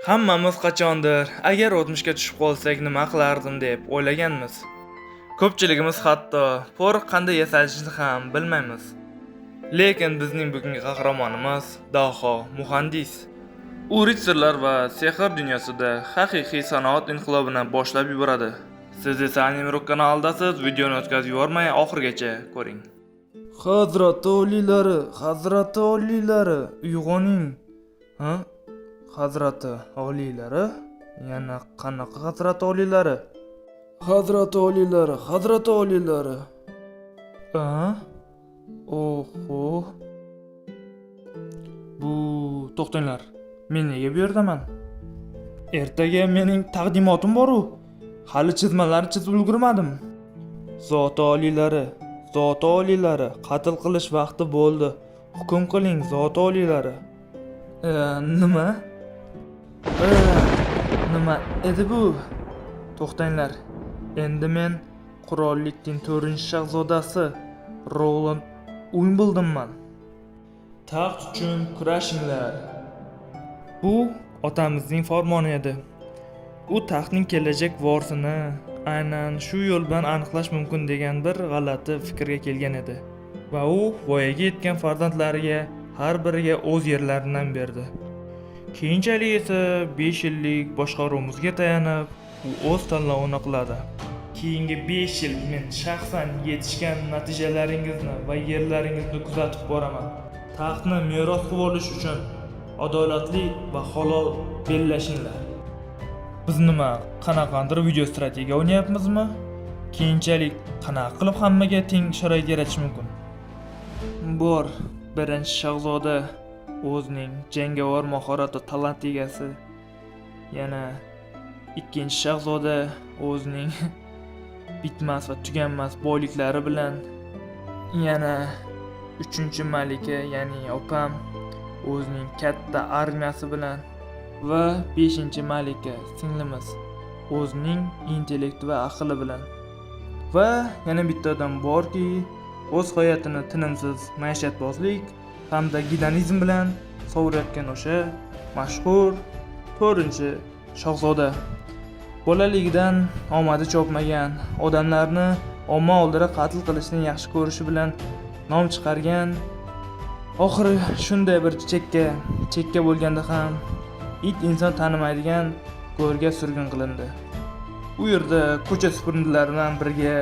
Hammamiz qachondir agar o'tmishga tushib qolsak nima qilardim deb o'ylaganmiz. Ko'pchiligimiz hatto por qanday yasalishni ham bilmaymiz. Lekin bizning bugungi qahramonimiz Daho muhandis. U ritsarlar va sehr dunyosida haqiqiy sanoat inqilobini boshlab yuboradi. Siz esa Animerock kanalidasiz, videoni o'tkazib yubormay oxirigacha ko'ring. Hazrati oliylari, uyg'oning. Ha? Hazrati oliylari? Yana qanaqa hazrati oliylari? Hazrati oliylari. Oho. To'xtanglar. Men nega bu yerdaman? Ertaga mening taqdimotim bor-u. Hali chizmalarni chizib ulgurmadim. Zoti oliylari, qatl qilish vaqti bo'ldi. Hukm qiling, zoti oliylari. Nima? Nima edi bu? To'xtanglar. Endi men qurollikning 4-shahzodasi Roland Uimbledonman. Taxt uchun kurashinglar. Bu otamizning farmoni edi. U taxtning kelajak vorisini aynan shu yo'l bilan aniqlash mumkin degan bir g'alati fikrga kelgan edi. Va u voyaga yetgan farzandlariga har biriga o'z yerlaridan berdi. Keyinchalik esa 5 yillik boshqaruvimizga tayanib, u o'z tanlovini qiladi. Keyingi 5 yil men shaxsan yetishgan natijalaringizni va yerlaringizni kuzatib boraman. Taxtni meros qilib olish uchun adolatli va halol bellashinglar. Biz nima, qanaqandir video strategiya o'ynayapmizmi? Keyinchalik qanaqa qilib hammaga teng sharoit yaratish mumkin? Bor, birinchi shahzoda o'zining jangovar mahorati talant egasi. Yana ikkinchi shahzoda o'zining bitmas va tuganmas boyliklari bilan. Yana uchinchi malika, ya'ni opam o'zining katta armiyasi bilan. Va 5-malika singlimiz o'zining intellekti va aqli bilan. Va yana bitta odam borki, o'z hayotini tinimsiz maishatbozlik hamda gidonizm bilan sovurayotgan o'sha mashhur 4-shahzoda. Bolaligidan omadi chopmagan, odamlarni omma oldida qatl qilishni yaxshi ko'rishi bilan nom chiqargan. Oxiri shunday bir chekka bo'lganda ham it inson tanimaydigan go'rga surgun qilindi. U yerda ko'cha supurgilari bilan birga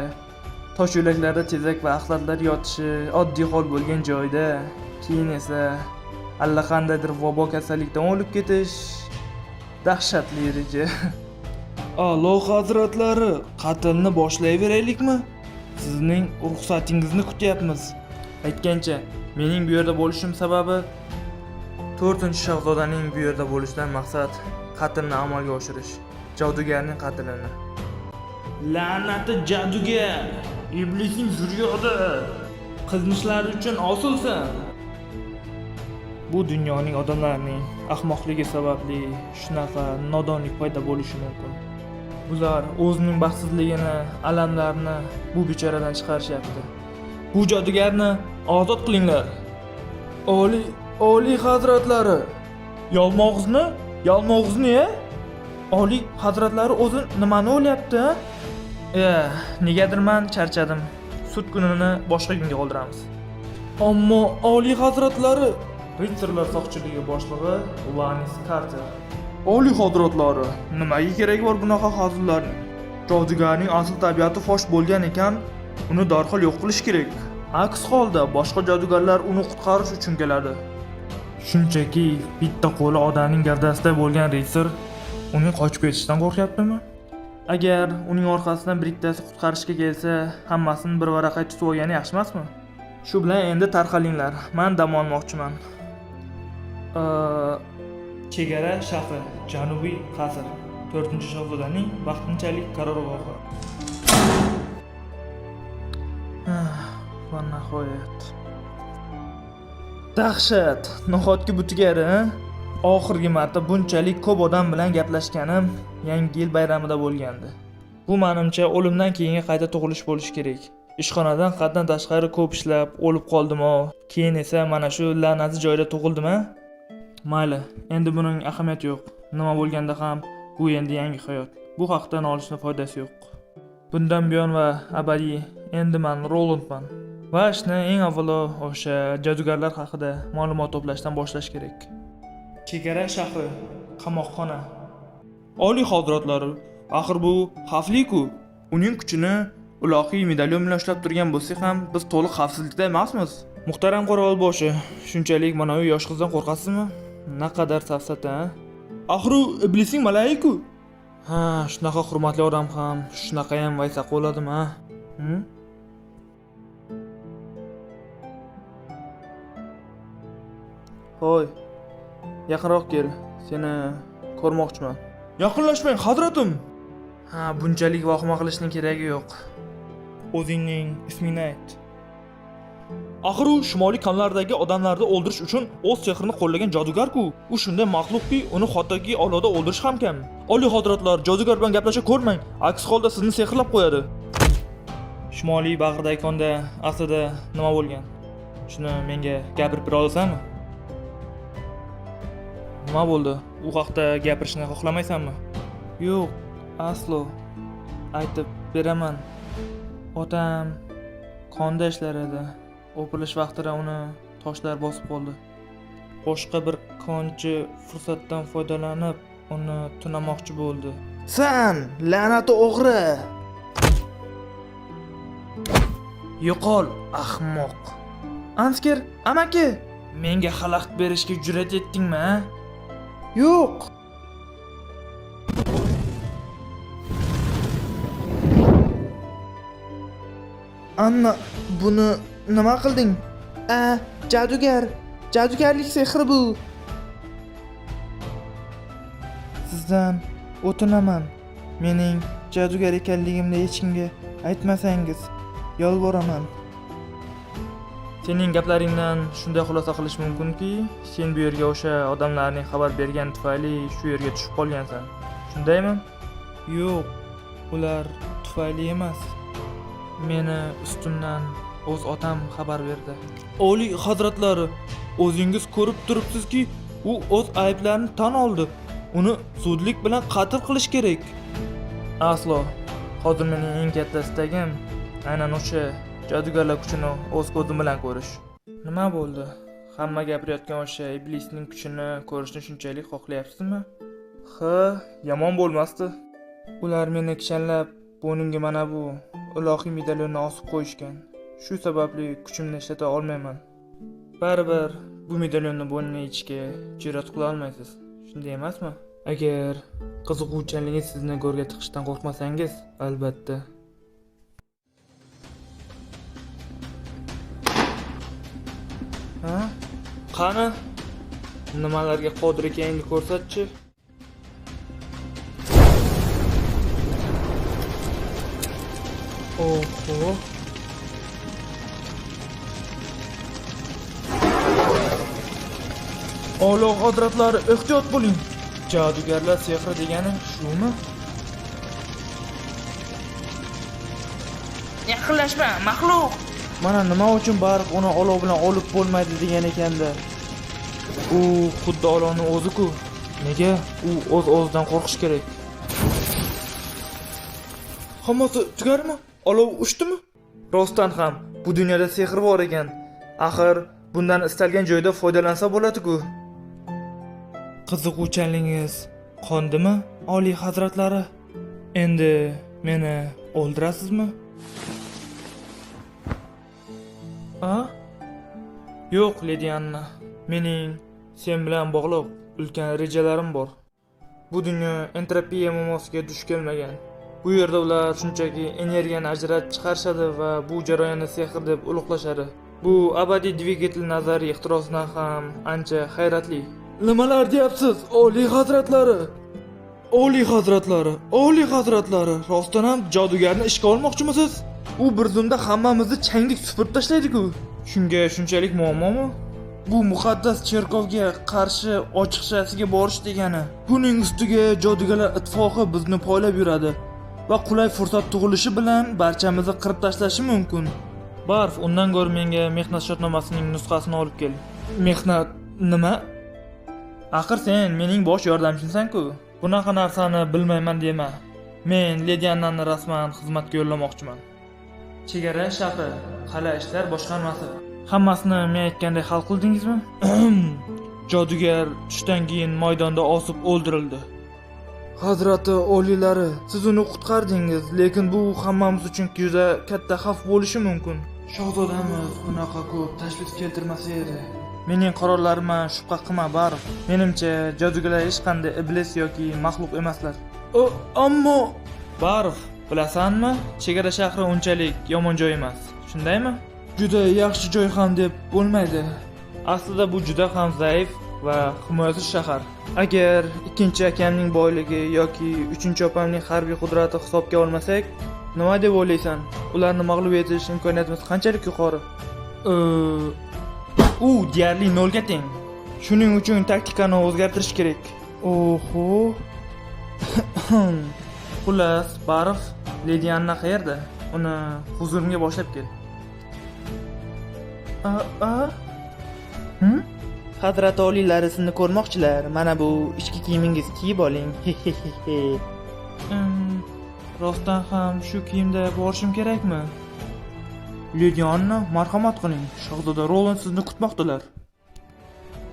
tosh yo'laklarda tezak va axlatlar yotishi oddiy hol bo'lgan joyda, keyin esa allaqandaydir vabo kasallikdan o'lib ketish dahshatli reja. Alloh hazratlari, qatlni boshlayveraylikmi? Sizning ruxsatingizni kutyapmiz. Aytgancha, mening bu yerda bo'lishim sababi 4-shahzodaning bu yerda bo'lishidan maqsad qatlni amalga oshirish, jodugarning qatlini. La'nati jadugar, iblisning zurriyodi, qilmishlari uchun osilsin. Bu dunyoning odamlarining ahmoqligi sababli shunaqa nodonlik paydo bo'lishi mumkin. Ular o'zining baxtsizligini, alamlarini bu bechoradan chiqarishyapti. Bu jodugarni ozod qilinglar. Oliy hazratlari, yalmog'izni-ya? Oliy hazratlari o'zi nimani o'ylayapti? Negadir men charchadim. Sud kunini boshqa kunga qoldiramiz. Ammo oliy hazratlari, ritsarlar soqchiligi boshlig'i Lanis Carter. Oliy hazratlari, nimaga kerak bor bunaqa hazillarning? Jodugarning asl tabiati fosh bo'lgan ekan, uni darhol yo'q qilish kerak. Aks holda boshqa jodugarlar uni qutqarish uchun keladi. Shunchaki bitta qo'li odamning gavdasida bo'lgan ritsar uning qochib ketishdan qo'rqyaptimi? Agar uning orqasidan bittasi qutqarishga kelsa, hammasini bir varaqay tutib olgani yaxshi emasmi? Shu bilan endi tarqalinglar. Men dam olmoqchiman. Chegara shahri, Janubiy qasr, 4-shahzodaning vaqtinchalik qarorgohi. Va nihoyat. Dahshat, nahotki bu tugari, oxirgi marta bunchalik ko'p odam bilan gaplashganim Yangi yil bayramida bo'lgandi. Bu menimcha o'limdan keyingi qayta tug'ilish bo'lishi kerak. Ishxonadan haddan tashqari ko'p ishlab o'lib qoldim-o. Keyin esa mana shu la'natli joyda tug'ildim-a? Mayli, endi buning ahamiyati yo'q. Nima bo'lganda ham bu endi yangi hayot. Bu haqda nolishni foydasi yo'q. Bundan buyon va abadiy endi men Rolandman. Va ishni eng avvalo o'sha jadugarlar haqida ma'lumot to'plashdan boshlash kerak. Chegara shahri, qamoqxona. Oliy hazratlari, axir bu xavfli-ku. Uning kuchini ilohiy medalyon bilan ushlab turgan bo'lsak ham, biz to'liq xavfsizlikda emasmiz. Muhtaram qorovulboshi, shunchalik mana bu yosh qizdan qo'rqasizmi? Naqadar safsata, ha? Axir u iblisning malayiku. Ha, shunaqa hurmatli odam ham shunaqa ham vaysaq bo'ladimi, ha? Hoy, yaqinroq kel. Seni ko'rmoqchiman. Yaqinlashmang, hazratim. Ha, bunchalik vahima qilishning keragi yo'q. O'zingning ismingni ayt. Axir u shimoliy qonlardagi odamlarni o'ldirish uchun o'z sehrini qo'llagan jodugar-ku. U shunday maxluqki, uni hattoki olovda o'ldirish ham kam. Oliy hazratlar, jodugar bilan gaplasha ko'rmang, aks holda sizni sehrlab qo'yadi. Shimoliy bag'ridagi konda aslida nima bo'lgan? Shuni menga gapirib bera olasanmi? Nima bo'ldi? U haqda gapirishni xohlamaysanmi? Yo'q, aslo. Aytib beraman. Otam konda ishlar edi. O'pilish vaqtida uni toshlar bosib qoldi. Boshqa bir konchi fursatdan foydalanib, uni tunamoqchi bo'ldi. San, la'nati o'g'ri! Yo'qol, ahmoq. Ansker, amaki, menga xalaqit berishga jur'at etdingmi, ha? Yo'q. Anna, buni nima qilding? Jadugarlik sehri bu. Sizdan o'tinaman. Mening jadugar ekanligimni hech kimga aytmasangiz, yolboraman. Sening gaplaringdan shunday xulosa qilish mumkinki, sen bu yerga o'sha odamlarning xabar bergani tufayli shu yerga tushib qolgansan. Shundaymi? Yo'q, ular tufayli emas. Meni ustimdan o'z otam xabar berdi. Oliy hazratlari, o'zingiz ko'rib turibsizki, u o'z ayblarini tan oldi. Uni zudlik bilan qatl qilish kerak. Aslo. Hozir mening eng katta istagim aynan o'sha jadugarlar kuchini o'z ko'zim bilan ko'rish. Nima bo'ldi? Hamma gapirayotgan o'sha iblisning kuchini ko'rishni shunchalik xohlayapsizmi? Ha, yomon bo'lmasdi. Ular meni kishanlab, bo'ynimga mana bu ilohiy medalyonni osib qo'yishgan. Shu sababli kuchimni ishlata olmayman. Baribir bu medalyonni bo'ynimga yechishga jur'at qila olmaysiz. Shunday emasmi? Agar qiziquvchanligingiz sizni go'rga tiqishdan qo'rqmasangiz, albatta. Ha? Qani? Nimalarga qodir ekaningni ko'rsatchi. Oho. A'lo hazratlari, ehtiyot bo'ling. Jadugarlar sehri degani shumi? Yaqinlashma, maxluq. Mana nima uchun barq uni olov bilan olib bo'lmaydi degan ekanda. U xuddi olovning o'zi-ku. Nega u o'z-o'zidan qo'rqish kerak? Hammasi tugadimi? Olov uchdimi? Rostdan ham bu dunyoda sehr bor ekan. Axir bundan istalgan joyda foydalansa bo'ladi-ku. Qiziquvchanligingiz qondimi, oliy hazratlari? Endi meni o'ldirasizmi? Yo'q, Lady Anna. Mening sen bilan bog'liq ulkan rejalarim bor. Bu dunyo entropiya muammosiga duch kelmagan. Bu yerda ular shunchaki energiyani ajratib chiqarishadi va bu jarayonni sehr deb ulug'lashadi. Bu abadiy dvigatel nazariy ixtirosidan ham ancha hayratli. Nimalar deyapsiz, oliy hazratlari? Oliy hazratlari, oliy hazratlari, rostdan ham jodugarni ishga olmoqchimisiz? U bir zumda hammamizni changlik supurib tashlaydi-ku. Shunga shunchalik muammomi? Bu muqaddas cherkovga qarshi ochiqchasiga borish degani. Buning ustiga jodugarlar ittifoqi bizni poylab yuradi va qulay fursat tug'ilishi bilan barchamizni qirib tashlashi mumkin. Barf, undan ko'ra menga mehnat shartnomasining nusxasini olib kel. Mehnat nima? Axir sen mening bosh yordamchimsan-ku. Bunaqa narsani bilmayman dema. Men Ledi Annani rasman xizmatga yo'llamoqchiman. Chegara shahri, qal'a ishlar boshqarmasi. Hammasini men aytgandek hal qildingizmi? Jodugar tushdan keyin maydonda osib o'ldirildi. Hazrati oliylari, siz uni qutqardingiz, lekin bu hammamiz uchun juda katta xavf bo'lishi mumkin. Shahzodamiz bunaqa ko'p tashvish keltirmasa edi. Mening qarollarimga shubha qilma, Barif. Menimcha, jodugarlar hech qanday iblis yoki maxluq emaslar. Ammo Barif, bilasanmi? Chegara shahri unchalik yomon joy emas. Shundaymi? Juda yaxshi joy ham deb bo'lmaydi. Aslida bu juda ham zaif va himoyasiz shahar. Agar ikkinchi akamning boyligi yoki uchinchi opamning harbiy qudrati hisobga olmasak, nima deb o'ylaysan? Ularni mag'lub etish imkoniyatimiz qanchalik yuqori? U deyarli 0 ga teng. Shuning uchun taktikani o'zgartirish kerak. Oho. Xullas, Barif, Ledi Anna qayerda? Uni huzurimga boshlab kel. Hazrat oliylari sizni ko'rmoqchilar. Mana bu ichki kiyimingiz kiyib oling. Rostdan ham shu kiyimda borishim kerakmi? Ledi Anna, marhamat qiling. Shahzoda Roland sizni kutmoqdalar.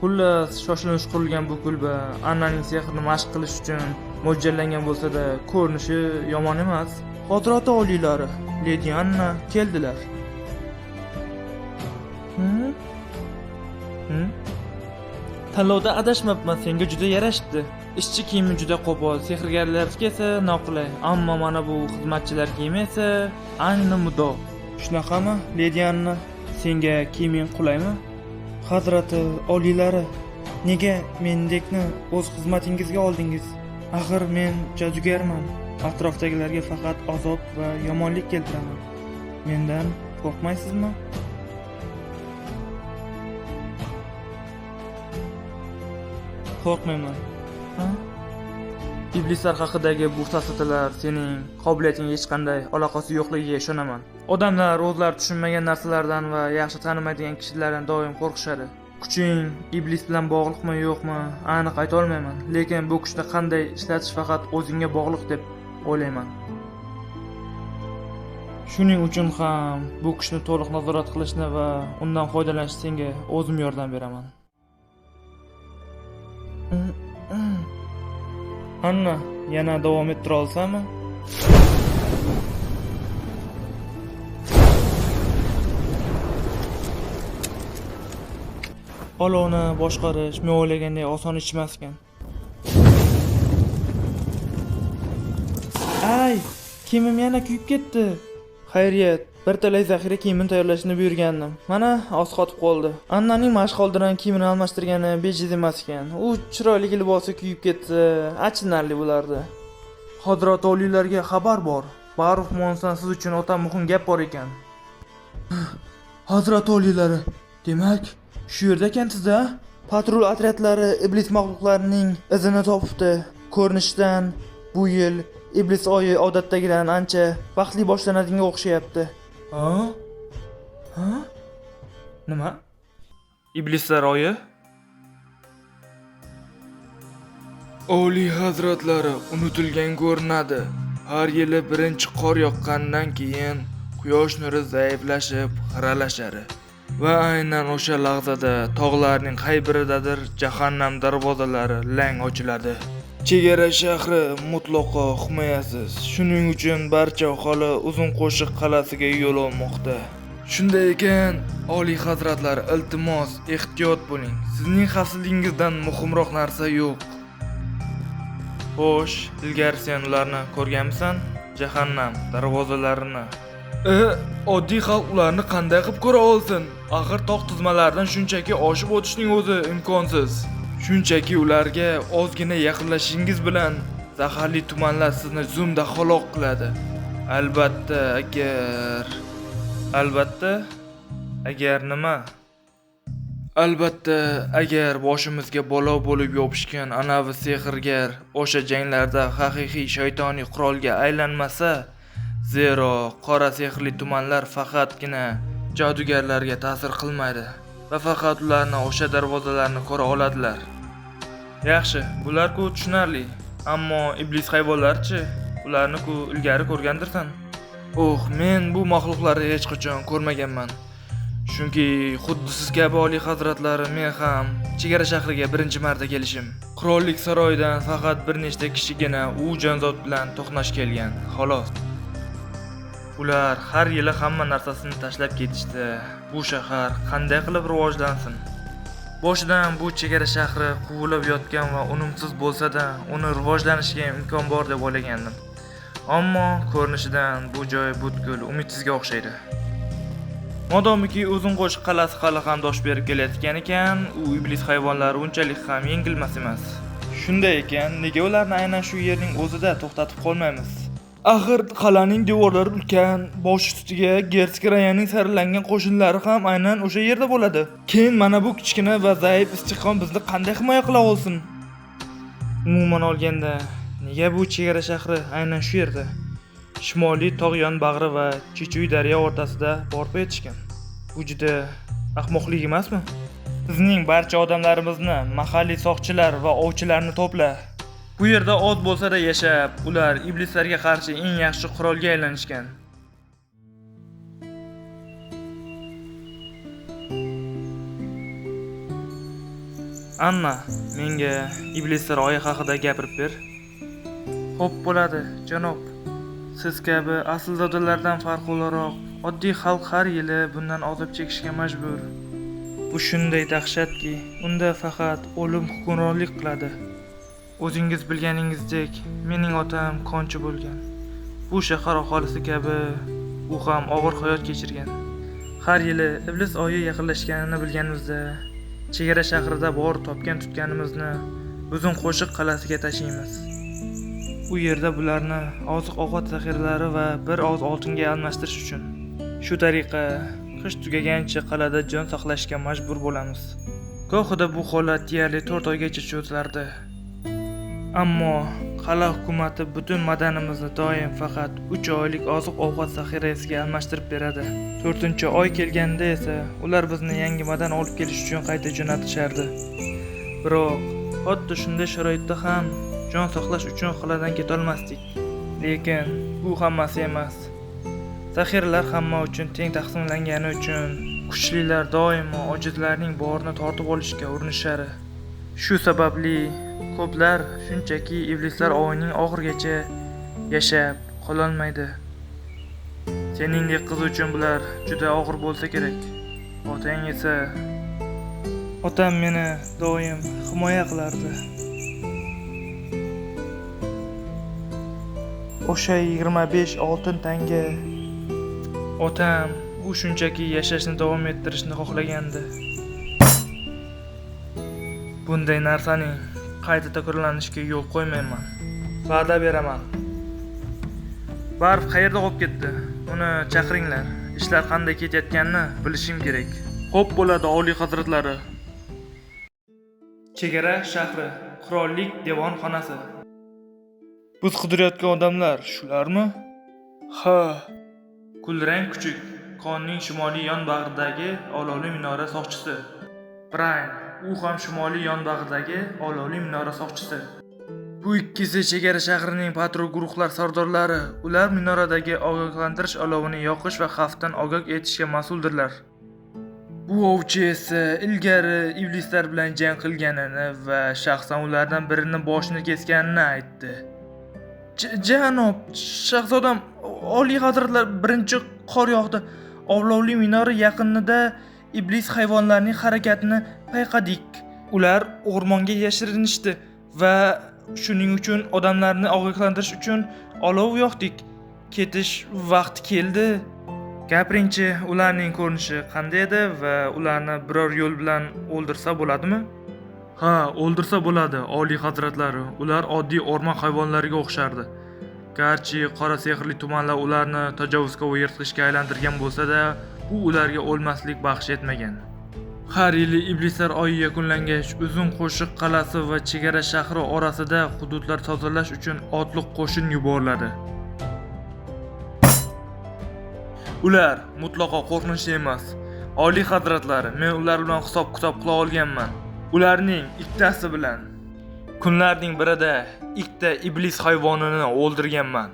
Xullas, shoshilinch qurilgan bu kulba Annaning sehrini mashq qilish uchun mo'ljallangan bo'lsa-da, ko'rinishi yomon emas. Hazrat oliylari, Ledi Anna keldilar. Tanlovda adashmabman, senga juda yarashibdi. Ishchi kiyimi juda qo'pol, sehrgarlarga esa noqulay. Ammo mana bu xizmatchilar kiyimi esa ayni mudo. Shunaqami, Ledi Anna? Senga kiyiming qulaymi? Hazrati oliylari, nega mendekni o'z xizmatingizga oldingiz? Axir men jodugarman. Atrofdagilarga faqat azob va yomonlik keltiraman. Mendan qo'rqmaysizmi? Qo'rqmayman. Iblislar haqidagi bu safsatalar sening qobiliyating hech qanday aloqasi yo'qligiga ishonaman. Odamlar o'zlari tushunmagan narsalardan va yaxshi tanimaydigan kishilardan doim qo'rqishadi. Kuching iblis bilan bog'liqmi yo'qmi, aniq ayta olmayman, lekin bu kuchni qanday ishlatish faqat o'zingga bog'liq deb o'ylayman. Shuning uchun ham bu kuchni to'liq nazorat qilishni va undan foydalanishga senga o'zim yordam beraman. Anna, yana davom ettira olsami? Olovni boshqarish men o'ylaganday oson ish emas ekan. Ay, kiyimim yana kuyib ketdi. Xayriyat, bir talay zaxira kiyimini tayyorlashni buyurgandim. Mana, oz qotib qoldi. Annaning mashq oldidan kiyimini almashtirgani bejiz emas ekan. U chiroyli libosi kuyib ketsa, achinarli bo'lardi. Hazrat oliylariga xabar bor. Barif Monsan siz uchun o'ta muhim gap bor ekan. Hazrat oliylari, demak, shu yerda ekansiz-a? Patrul otryadlari iblis maxluqlarining izini topibdi. Ko'rinishdan bu yil iblis oyi odatdagidan ancha vaqtli boshlanadiga o'xshayapti. Nima? Iblislar oyi? Oliy hazratlari unutilgan ko'rinadi. Har yili birinchi qor yoqqandan keyin quyosh nuri zaiflashib, xiralashadi. Va aynan o'sha lahzada tog'larning qay biridadir jahannam darvozalari lang ochiladi. Chegara shahri mutlaqo himoyasiz. Shuning uchun barcha aholi uzun qo'shiq qal'asiga yo'l olmoqda. Shunday ekan, oliy hazratlar, iltimos, ehtiyot bo'ling. Sizning xavfsizligingizdan muhimroq narsa yo'q. Xo'sh, ilgari sen ularni ko'rganmisan? Jahannam darvozalarini. Oddiy xalq ularni qanday qilib ko'ra olsin? Axir tog' tizmalaridan shunchaki oshib o'tishning o'zi imkonsiz. Shunchaki ularga ozgina yaqinlashishingiz bilan zaharli tumanlar sizni zumda halok qiladi. Albatta, agar nima? Albatta, agar boshimizga balo bo'lib yopishgan anavi sehrgar o'sha janglarda haqiqiy shaytoniy qurolga aylanmasa, zero qora sehrli tumanlar faqatgina jodugarlarga ta'sir qilmaydi va faqat ularni o'sha darvozalarni ko'ra oladilar. Yaxshi, bular-ku tushunarli. Ammo iblis hayvonlar-chi? Ularni-ku ilgari ko'rgandirsan. Men bu maxluqlarni hech qachon ko'rmaganman. Chunki xuddi siz kabi oliy hazratlari men ham chegara shahriga birinchi marta kelishim. Qirollik saroyidan faqat bir nechta kishigina u jonzot bilan to'qnash kelgan, xolos. Ular har yili hamma narsasini tashlab ketishdi. Bu shahar qanday qilib rivojlansin? Boshidan bu chegara shahri quvilib yotgan va unumsiz bo'lsa-da, uni rivojlanishiga imkon bor deb o'ylagandim. Ammo ko'rinishidan bu joy butkul umidsizga o'xshaydi. Modomiki uzun qo'shiq qalasi hali ham dosh berib kelayotgan ekan, u iblis hayvonlari unchalik ham yengilmas emas. Shunday ekan, nega ularni aynan shu yerning o'zida to'xtatib qolmaymiz? Axir qal'aning devorlari ulkan, bosh ustiga Gersik Rayaning saralangan qo'shinlari ham aynan o'sha yerda bo'ladi. Keyin mana bu kichkina va zaif istiqom bizni qanday himoya qila olsin? Umuman olganda, nega bu chegara shahri aynan shu yerda? Shimoliy tog' yonbag'ri va Chechuy daryo o'rtasida borib yetishgan. Bu juda ahmoqlik emasmi? Bizning barcha odamlarimizni, mahalliy soqchilar va ovchilarni to'pla. Bu yerda oz bo'lsa-da yashab, ular iblislarga qarshi eng yaxshi qurolga aylanishgan. Anna, menga iblislar oyi haqida gapirib ber. Xo'p bo'ladi, janob. Siz kabi aslzodalardan farqi o'laroq, oddiy xalq har yili bundan azob chekishga majbur. Bu shunday dahshatki, unda faqat o'lim hukmronlik qiladi. O'zingiz bilganingizdek, mening otam konchi bo'lgan. Bu shahar aholisi kabi u ham og'ir hayot kechirgan. Har yili iblis oyi yaqinlashganini bilganimizda, chegara shahrida bor topgan tutganimizni uzun qo'shiq qalasiga tashiymiz. U yerda bularni oziq-ovqat zaxiralari va bir oz oltinga almashtirish uchun. Shu tariqa qish tugagancha qalada jon saqlashga majbur bo'lamiz. Gohida bu holat deyarli 4 oygacha cho'zilardi. Ammo qala hukumati butun madanimizni doim faqat 3 oylik oziq-ovqat zaxirasiga almashtirib beradi. 4-oy kelganda esa ular bizni yangi madan olib kelish uchun qayta jo'natishardi. Biroq xuddi shunday sharoitda ham jon saqlash uchun qaladan ketolmasdik. Lekin bu hammasi emas. Zaxiralar hamma uchun teng taqsimlangani uchun kuchlilar doimo ojizlarning borini tortib olishga urinishar. Shu sababli ko'plar shunchaki iblislar oyining oxirigacha yashab qololmaydi. Seningdek qiz uchun bular juda og'ir bo'lsa kerak. Otang esa otam meni doim himoya qilardi. O'sha 25 oltin tanga otam u shunchaki yashashni davom ettirishni xohlagandi. Bunday narsaning qayta takrorlanishiga yo'l qo'ymayman. Va'da beraman. Barf qayerda qolib ketdi? Uni chaqiringlar. Ishlar qanday ketayotganini bilishim kerak. Xo'p bo'ladi, oliy hazratlari. Chegara shahri, qirollik devonxonasi. Biz qidirayotgan odamlar shularmi? Ha. Kulrang kuchuk, konning shimoliy yonbag'ridagi olovli minora soqchisi. Brian, u ham shimoliy yonbag'ridagi olovli minora soqchisi. Bu ikkisi chegara shahrining patrul guruhlar sardorlari. Ular minoradagi ogohlantirish olovini yoqish va xavfdan ogoh etishga mas'uldirlar. Bu ovchi esa ilgari iblislar bilan jang qilganini va shaxsan ulardan birini boshini kesganini aytdi. Janob, shahzodam, oliy hazratlar, birinchi qor yog'di. Olovli minora yaqinida iblis hayvonlarining harakatini payqadik. Ular o'rmonga yashirinishdi va shuning uchun odamlarni ogohlantirish uchun olov yoqdik. Ketish vaqti keldi. Gapiringchi, ularning ko'rinishi qanday edi va ularni biror yo'l bilan o'ldirsa bo'ladimi? Ha, o'ldirsa bo'ladi, oliy hazratlari. Ular oddiy o'rmon hayvonlariga o'xshardi. Garchi qora sehrli tumanlar ularni tajovuzkor va yirtqichga aylantirgan bo'lsa-da, bu ularga o'lmaslik baxsh etmagan. Har yili iblislar oyi yakunlangach, uzun qo'shiq qalasi va chegara shahri orasida hududlar tozalash uchun otliq qo'shin yuboriladi. Ular mutlaqo qo'rqinchli emas. Oliy hazratlari, men ular bilan hisob-kitob qila olganman. Ularning ikkitasi bilan Kunlarning birida ikkita iblis hayvonini o'ldirganman.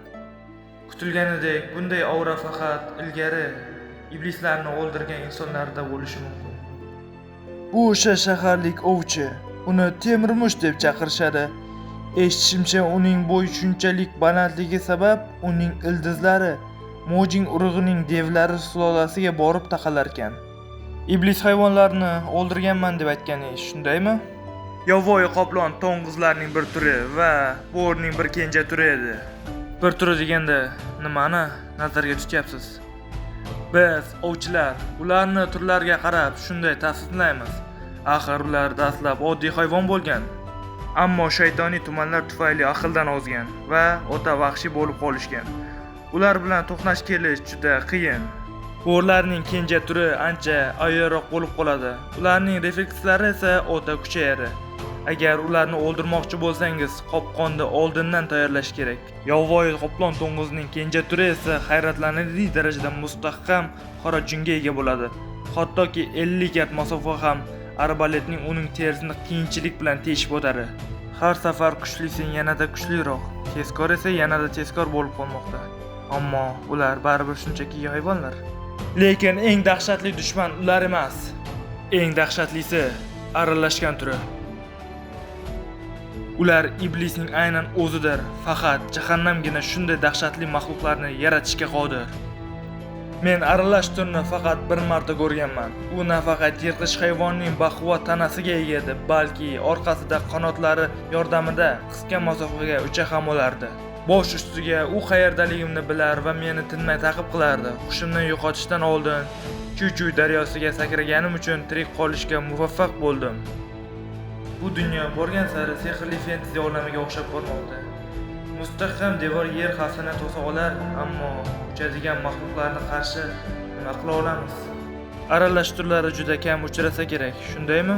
Kutilganidek bunday ovra faqat ilgari iblislarni o'ldirgan insonlarda bo'lishi mumkin. Bu o'sha shaharlik ovchi. Uni Temirmush deb chaqirishadi. Eshitishimcha, uning bo'yi shunchalik balandligi sabab uning ildizlari Mojing urug'ining devlari sulolasiga borib taqalar ekan. Iblis hayvonlarni o'ldirganman deb aytganingiz shundaymi? Yovvoyi qoplon to'ng'izlarning bir turi va bo'rining bir kenja turi edi. Bir turi deganda nimani nazarga tutyapsiz? Biz ovchilar ularni turlariga qarab shunday tavsiflaymiz. Axir ular dastlab oddiy hayvon bo'lgan, ammo shaytoniy tumanlar tufayli aqldan ozgan va o'ta vahshiy bo'lib qolishgan. Ular bilan to'qnash kelish juda qiyin. Bo'rilarning kenja turi ancha ayyorroq bo'lib qoladi. Ularning reflekslari esa o'ta kuchayadi. Agar ularni o'ldirmoqchi bo'lsangiz, qopqonni oldindan tayyorlash kerak. Yovvoyi qoplon to'ng'izining kenja turi esa hayratlanarli darajada mustahkam qora junga ega bo'ladi. Hattoki 50 yard masofa ham arbaletning uning terisini qiyinchilik bilan teshib o'tadi. Har safar kuchlisi yanada kuchliroq, tezkor esa yanada tezkor bo'lib qolmoqda. Ammo ular baribir shunchaki hayvonlar. Lekin eng dahshatli dushman ular emas. Eng dahshatlisi aralashgan turi. Ular iblisning aynan o'zidir. Faqat jahannamgina shunday dahshatli mahluqlarni yaratishga qodir. Men aralash turini faqat bir marta ko'rganman. U nafaqat yirtqich hayvonning baquvvat tanasiga ega edi, balki orqasida qanotlari yordamida qisqa masofaga ucha ham olardi. Bosh ustiga u qayerdaligimni bilar va meni tinmay ta'qib qilardi. Hushimni yo'qotishdan oldin Chuchuy daryosiga sakraganim uchun tirik qolishga muvaffaq bo'ldim. Bu dunyo borgan sari sehrli fantezi olamiga o'xshab bormoqda. Mustahkam devor yer xavfini to'sa olar, ammo uchadigan mahluqlarni qarshi nima qila olamiz? Aralash turlari juda kam uchrasa kerak, shundaymi?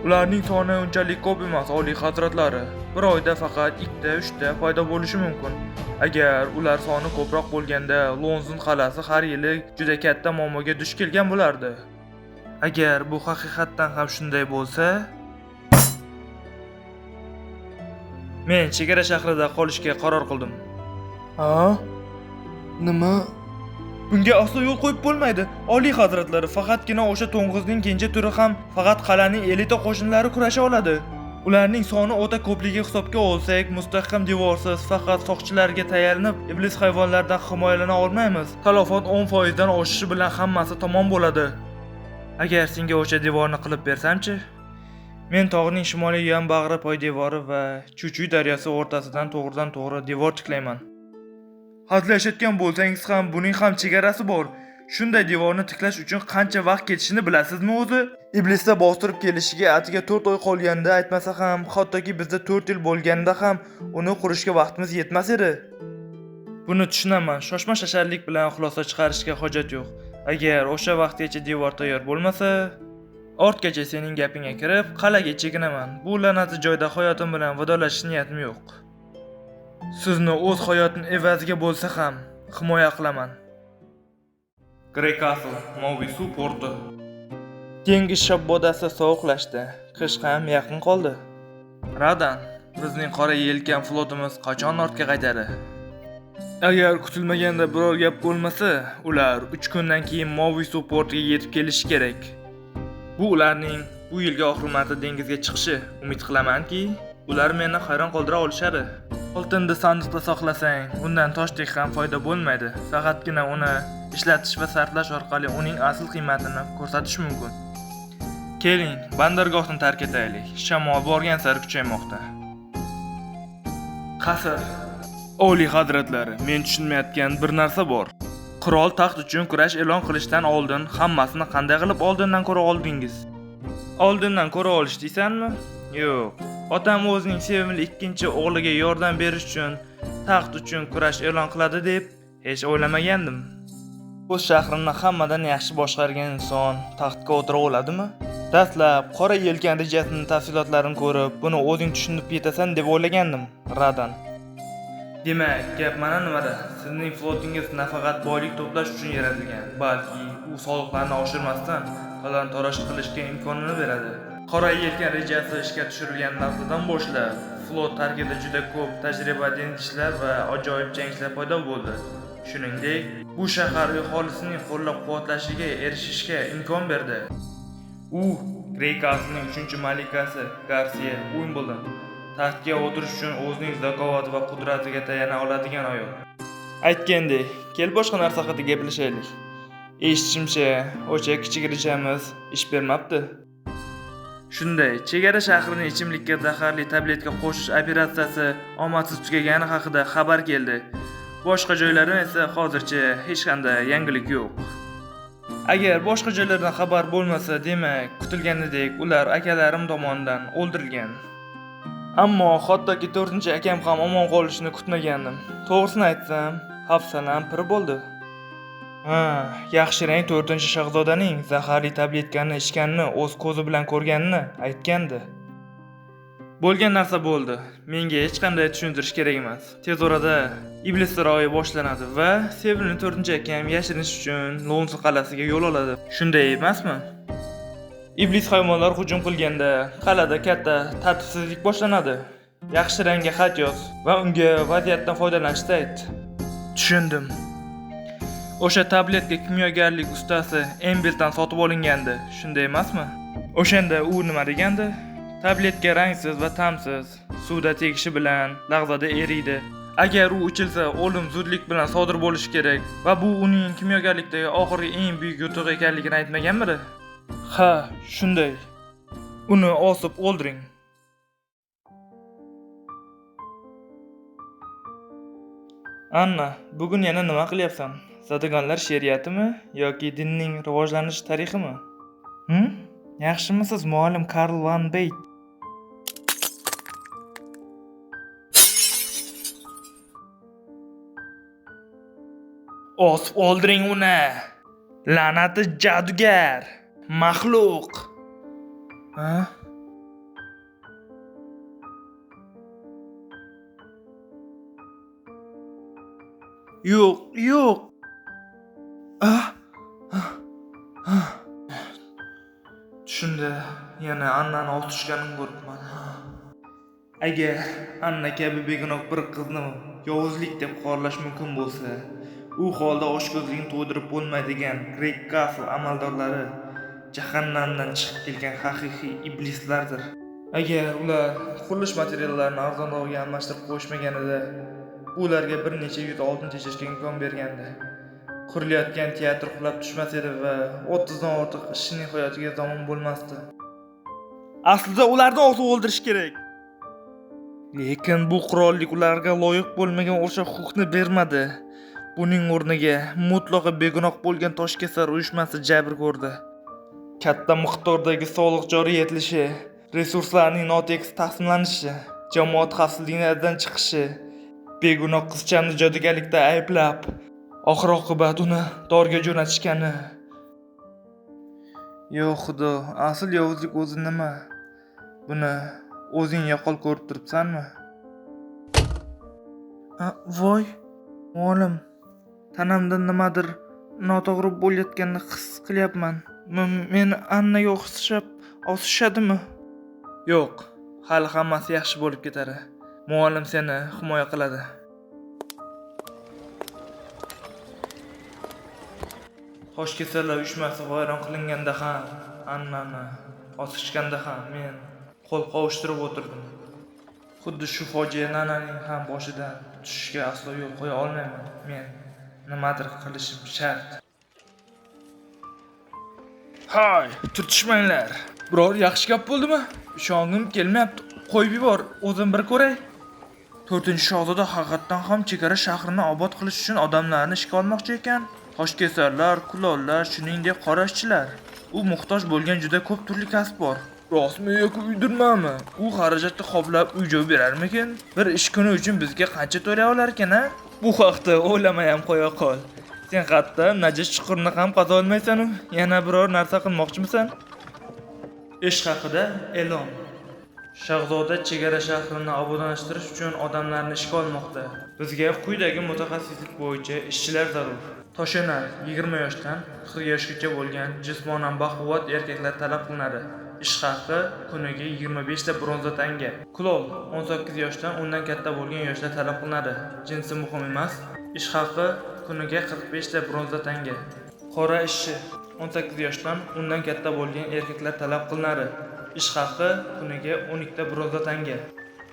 Ularning soni unchalik ko'p emas, oliy hazratlari. Bir oyda faqat 2-3 ta paydo bo'lishi mumkin. Agar ular soni ko'proq bo'lganda, Lonzun qal'asi har yili juda katta muammoga duch kelgan bo'lardi. Agar bu haqiqatdan ham shunday bo'lsa, men chegara shahrida qolishga qaror qildim. Ha? Nima? Bunga aslo yo'l qo'yib bo'lmaydi. Oliy hazratlari, faqatgina o'sha to'ng'izning kenja turi ham faqat qal'aning elita qo'shinlari kurasha oladi. Ularning soni o'ta ko'pligi hisobga olsak, mustahkam devorsiz faqat soqchilarga tayanib, iblis hayvonlardan himoyalana olmaymiz. Talafot 10% dan oshishi bilan hammasi tamom bo'ladi. Agar senga o'sha devorni qilib bersamchi? Men tog'ning shimoliy yonbag'ri poydevori va Chuchuy daryosi o'rtasidan to'g'ridan-to'g'ri devor tiklayman. Hazillashayotgan bo'lsangiz ham buning ham chegarasi bor. Shunday devorni tiklash uchun qancha vaqt ketishini bilasizmi o'zi? Iblisda bostirib kelishiga atiga 4 oy qolganda aytmasa ham, hattoki bizda 4 yil bo'lganda ham uni qurishga vaqtimiz yetmas edi. Buni tushunaman. Shoshma-shasharlik bilan xulosa chiqarishga hojat yo'q. Agar o'sha vaqtgacha devor tayyor bo'lmasa, ortgacha sening gapingga kirib, qal'aga chekinaman. Bu la'natli joyda hayotim bilan vidolashish niyatim yo'q. Sizni o'z hayotim evaziga bo'lsa ham himoya qilaman. Grey Castle, Moviy suv porti. Dengiz shabbodasi sovuqlashdi. Qish ham yaqin qoldi. Radan, bizning qora yelkan flotimiz qachon ortga qaytadi? Agar kutilmaganda biror gap bo'lmasa, ular 3 kundan keyin Moviy suv portiga yetib kelishi kerak. Bu ularning bu yilga oxir marta dengizga chiqishi. Umid qilamanki, ular meni hayron qoldira olishadi. Oltinni sandiqda saqlasang, undan toshdek ham foyda bo'lmaydi. Faqatgina uni ishlatish va sarflash orqali uning asl qiymatini ko'rsatish mumkin. Keling, bandargohni tark etaylik. Shamol borgan sari kuchaymoqda. Qasr. Oliy hazratlari, men tushunmayotgan bir narsa bor. Qirol taxt uchun kurash e'lon qilishdan oldin hammasini qanday qilib oldindan ko'ra oldingiz? Oldindan ko'ra olish deysanmi? Yo'q. Otam o'zining sevimli ikkinchi o'g'liga yordam berish uchun taxt uchun kurash e'lon qiladi deb hech o'ylamagandim. O'z shahrini hammadan yaxshi boshqargan inson taxtga o'tira oladimi? Dastlab qora yelkan rejasining tafsilotlarini ko'rib, buni o'zing tushunib yetasan deb o'ylagandim, Radan. Demak, gap mana nimada? Sizning flotingiz nafaqat boylik to'plash uchun yaratilgan, balki u soliqlarni oshirmasdan talon-toroj qilishga imkonini beradi. Qora yelkan rejasi ishga tushirilgan lahzadan boshlab flot tarkibida juda ko'p tajribali dengizchilar va ajoyib jangchilar paydo bo'ldi. Shuningdek, bu shahar aholisining qo'llab-quvvatlashiga erishishga imkon berdi. U Grey Castle'ning 3-malikasi Garcia Wimbledon taxtga o'tirish uchun o'zining zakovati va qudratiga tayana oladigan ayol. Aytgandek, kel boshqa narsa haqida gaplashaylik. Eshitishimcha, o'sha kichik rejamiz ish bermabdi. Shunday, chegara shahrini ichimlikka zaharli tabletka qo'shish operatsiyasi omadsiz tugagani haqida xabar keldi. Boshqa joylardan esa hozircha hech qanday yangilik yo'q. Agar boshqa joylardan xabar bo'lmasa, demak, kutilganidek ular akalarim tomonidan o'ldirilgan. Ammo hattoki 4-akam ham omon qolishini kutmagandim. To'g'risini aytsam, hafsalam pir bo'ldi. Yaxshirang 4-shahzodaning zaharli tabletkani ichganini o'z ko'zi bilan ko'rganini aytgandi. Bo'lgan narsa bo'ldi. Menga hech qanday tushuntirish kerak emas. Tez orada Iblis saroyi boshlanadi va sevimli 4-akam yashirinish uchun Lonsi qal'asiga yo'l oladi. Shunday emasmi? Iblis hayvonlar hujum qilganda qal'ada katta tartibsizlik boshlanadi. Yaxshiranga xat yoz va unga vaziyatdan foydalanishni ayt. Tushundim. O'sha tabletka kimyogarlik ustasi Embeldan sotib olingandi, shunday emasmi? O'shanda u nima degandi? Tabletka rangsiz va ta'msiz, suvda tegishi bilan lahzada eriydi. Agar u ichilsa, o'lim zudlik bilan sodir bo'lishi kerak va bu uning kimyogarlikdagi oxirgi eng buyuk yutug'i ekanligini aytmaganmidi? Ha, shunday. Uni osib o'ldiring. Anna, bugun yana nima qilyapsan? Zodagonlar she'riyatimi yoki dinning rivojlanish tariximi? Yaxshimisiz, muallim Karl van Beyt? Osib o'ldiring uni. La'nati jadugar, maxluq. Yo'q. Shunda yana Annani osishganini ko'ribman. Agar Anna kabi begunoh bir qizni yovuzlik deb qoralash mumkin bo'lsa, u holda oshkozlikni to'ydirib bo'lmaydigan Grey Castle amaldorlari jahannamdan chiqib kelgan haqiqiy iblislardir. Agar ular qurilish materiallarini arzonroqga almashtirib qo'yishmaganida, ularga bir necha yuz oltin tejashga imkon bergandi. Qurilayotgan teatr qulab tushmas edi va 30 dan ortiq ishning hayotiga zamon bo'lmasdi. Aslida ularni o'zi o'ldirish kerak. Lekin bu qurollik ularga loyiq bo'lmagan o'sha huquqni bermadi. Buning o'rniga mutlaqo begunoh bo'lgan Toshkesar uyushmasi jabr ko'rdi. Katta miqdordagi soliq joriy etilishi, resurslarning notekis taqsimlanishi, jamoat xavfsizligidan chiqishi, begunoh qizchani jodugarlikda ayblab, oxir-oqibat uni dorga jo'natishgani. Yo xudo, asl yovuzlik o'zi nima? Buni o'zing yaqqol ko'rib turibsanmi? Voy, muallim, tanamda nimadir noto'g'ri bo'layotganini his qilyapman. Meni Annaga o'xshab osishadimi? Yo'q, hali hammasi yaxshi bo'lib ketadi. Muallim seni himoya qiladi. Toshkesarlar uyushmasi vayron qilinganda ham, Annani osishganda ham men qo'l qovushtirib o'tirdim. Xuddi shu fojia Nananing ham boshidan tushishiga aslo yo'l qo'ya olmayman. Men nimadir qilishim shart. Hay, turtishmanglar. Biror yaxshi gap bo'ldimi? Ishongim kelmayapti. Qo'yib yubor, o'zim bir ko'ray. 4-shahzoda haqiqatan ham chegara shahrini obod qilish uchun odamlarni ishga olmoqchi ekan. Toshkesarlar, kulollar, shuningdek qorashchilar. U muhtoj bo'lgan juda ko'p turli kasb bor. Rostmi yoki uydirmami? U xarajatni qoplab uy-joy berarmikin? Bir ish kuni uchun bizga qancha to'lay olar ekan-a? Bu haqda o'ylamay ham qo'ya qol. Sen hatto najas chuqurni ham qazo olmaysan-ku. Yana biror narsa qilmoqchimisan? Ish haqida e'lon. Shahzoda chegara shahrini obodonlashtirish uchun odamlarni ishga olmoqda. Bizga quyidagi mutaxassislik bo'yicha ishchilar zarur. Toshenar 20 yoshdan 40 yoshgacha bo'lgan jismonan baquvvat erkaklar talab qilinadi. Ish haqi kuniga 25 ta bronza tanga. Kulol 18 yoshdan undan katta bo'lgan yoshlar talab qilinadi. Jinsi muhim emas. Ish haqi kuniga 45 ta bronza tanga. Qora ishchi 18 yoshdan undan katta bo'lgan erkaklar talab qilinadi. Ish haqi kuniga 12 ta bronza tanga.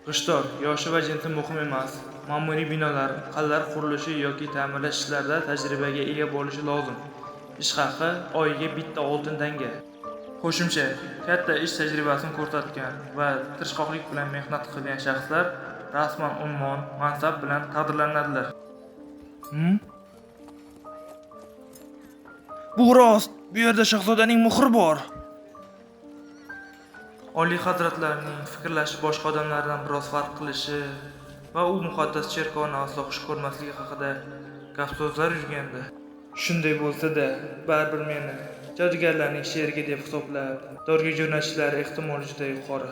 G'ishtdor yoshi va jinsi muhim emas. Ma'muriy binolar, qallar qurilishi yoki ta'mirlash ishlarida tajribaga ega bo'lishi lozim. Ish haqi oyiga bitta oltin tanga. Qo'shimcha katta ish tajribasini ko'rsatgan va tirishqoqlik bilan mehnat qilgan shaxslar rasman unvon, mansab bilan taqdirlanadilar. Bu rost, bu yerda shahzodaning muhri bor. Oliy hazratlarning fikrlashi boshqa odamlardan biroz farq qilishi va u muqaddas cherkovni aslo xush ko'rmasligi haqida gap-so'zlar yurgandi. Shunday bo'lsa-da, baribir meni jodugarlarning sherigi deb hisoblab, dorga jo'natishlari ehtimoli juda yuqori.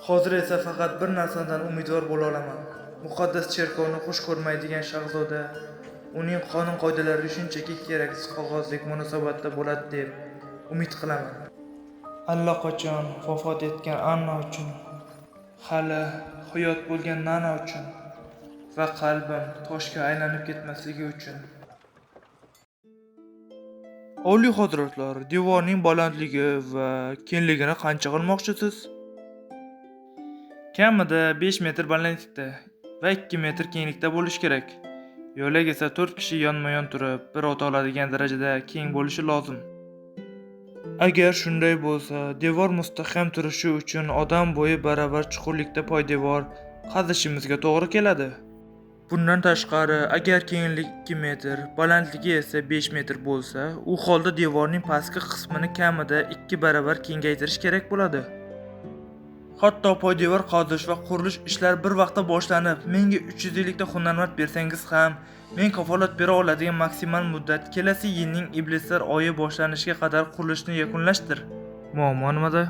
Hozir esa faqat bir narsadan umidvor bo'la olaman. Muqaddas cherkovni xush ko'rmaydigan shahzoda uning qonun-qoidalariga shunchaki keraksiz qog'ozdek munosabatda bo'ladi deb umid qilaman. Allaqachon vafot etgan Anna uchun, hali hayot bo'lgan Nana uchun va qalbim toshga aylanib ketmasligi uchun. Oliy hazratlar, devorning balandligi va kengligini qancha qilmoqchisiz? Kamida 5 metr balandlikda va 2 metr kenglikda bo'lishi kerak. Yo'lak esa 4 kishi yonma-yon turib, bir o'ta oladigan darajada keng bo'lishi lozim. Agar shunday bo'lsa, devor mustahkam turishi uchun odam bo'yi baravar chuqurlikda poydevor qazishimizga to'g'ri keladi. Bundan tashqari, agar kenglik 2 metr, balandligi esa 5 metr bo'lsa, u holda devorning pastki qismini kamida 2 baravar kengaytirish kerak bo'ladi. Hatto poydevor qazish va qurilish ishlari bir vaqtda boshlanib, menga 300 yillikda hunarmand bersangiz ham, men kafolat bera oladigan maksimal muddat kelasi yilning iblislar oyi boshlanishiga qadar qurilishni yakunlashdir. Muammo nimada?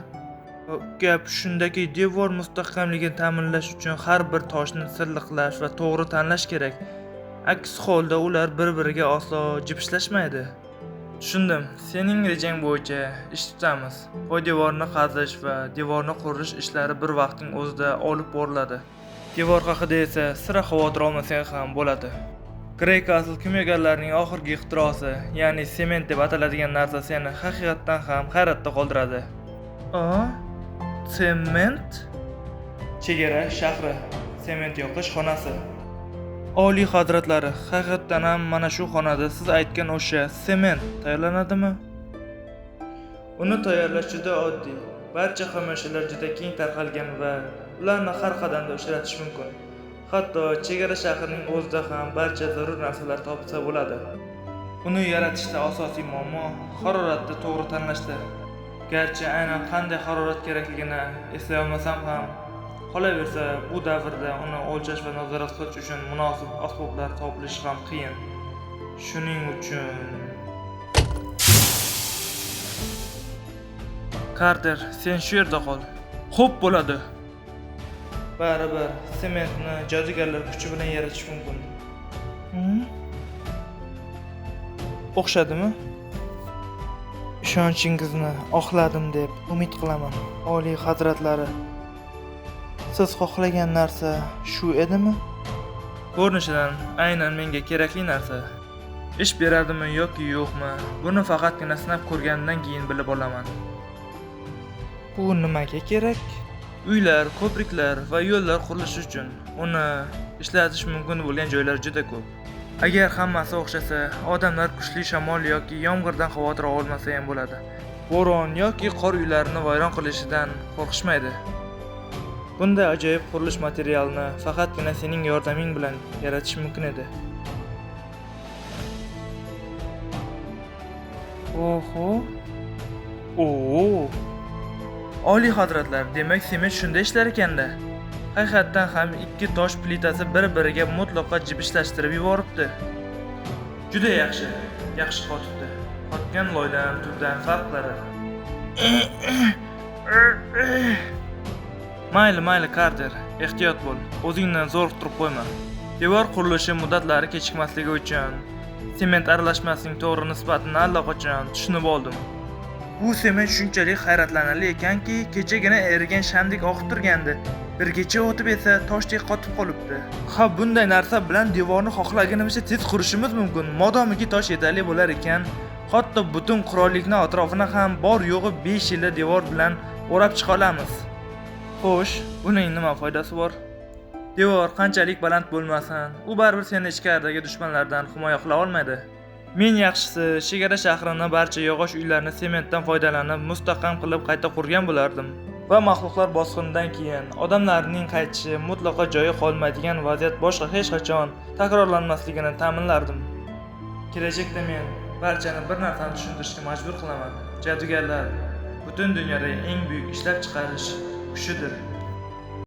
Gap shundaki, devor mustahkamligini ta'minlash uchun har bir toshni silliqlash va to'g'ri tanlash kerak. Aks holda ular bir-biriga aslo jipshlashmaydi. Tushundim. Sening rejang bo'yicha ish tutamiz. Poydevorni qazish va devorni qurish ishlari bir vaqtning o'zida olib boriladi. Devor haqida esa sira xavotir olmasang ham bo'ladi. Grey Castle kimyogarlarining oxirgi ixtirosi, ya'ni sement deb ataladigan narsa seni haqiqatdan ham hayratda qoldiradi. Sement? Chegara shahri, sement yoqish xonasi. Oliy hazratlari, haqiqatdan ham mana shu xonada siz aytgan o'sha sement tayyorlanadimi? Uni tayyorlash juda oddiy. Barcha xomashyolar juda keng tarqalgan va ularni har qadamda uchratish mumkin. Hatto chegara shahrining o'zida ham barcha zarur narsalar topsa bo'ladi. Uni yaratishda asosiy muammo haroratni to'g'ri tanlashda. Garchi aynan qanday harorat kerakligini eslay olmasam ham, qolaversa bu davrda uni o'lchash va nazorat qilish uchun munosib asboblar topilishi ham qiyin. Shuning uchun Carter, sen shu yerda qol. Xo'p bo'ladi. Baribir sementni jodugarlar kuchi bilan yaratish mumkin. O'xshadimi? Ishonchingizni oqladim deb umid qilaman, Oliy hazratlari. Siz xohlagan narsa shu edimi? Ko'rinishidan aynan menga kerakli narsa. Ish beradimi yoki yo'qmi? Buni faqatgina sinab ko'rgandan keyin bilib olaman. Bu nimaga kerak? Uylar, ko'priklar va yo'llar qurilishi uchun uni ishlatish mumkin bo'lgan joylar juda ko'p. Agar hammasi o'xshasa, odamlar kuchli shamol yoki yomg'irdan xavotir olmasa ham bo'ladi. Bo'ron yoki qor uylarini vayron qilishidan qo'rqishmaydi. Bunday ajoyib qurilish materialini faqatgina sening yordaming bilan yaratish mumkin edi. Oliy hazratlar, demak sement shunday ishlar ekanda. Haqiqatdan ham ikki tosh plitasi bir-biriga mutlaqo jibishlashtirib yuboribdi. Juda yaxshi, yaxshi qotibdi. Qotgan loydan turdan farqlari. Mayli Carter, ehtiyot bo'l. O'zingni zo'r turib qo'yma. Devor qurilishi muddatlari kechikmasligi uchun sement aralashmasining to'g'ri nisbatini allaqachon tushunib oldim. Bu sement shunchalik hayratlanarli ekanki, kechagina erigan shamdek oqib turgandi. Bir kecha o'tib esa toshdek qotib qolibdi. Ha, bunday narsa bilan devorni xohlaganimizcha tez qurishimiz mumkin. Modomiki tosh yetarli bo'lar ekan, hatto butun qurollikni atrofini ham bor yo'g'i 5 yilda devor bilan o'rab chiqa olamiz. Xo'sh, buning nima foydasi bor? Devor qanchalik baland bo'lmasin, u baribir seni ichkaridagi dushmanlardan himoya qila olmaydi. Men yaxshisi chegara shahrini barcha yog'och uylarni sementdan foydalanib mustahkam qilib qayta qurgan bo'lardim. Va maxluqlar bosqinidan keyin odamlarning qaytishi, mutlaqo joyi qolmaydigan vaziyat boshqa hech qachon takrorlanmasligini ta'minlardim. Kelajakda men barchani bir narsani tushuntirishga majbur qilaman. Jadugarlar butun dunyoda eng buyuk ishlab chiqarish kuchidir.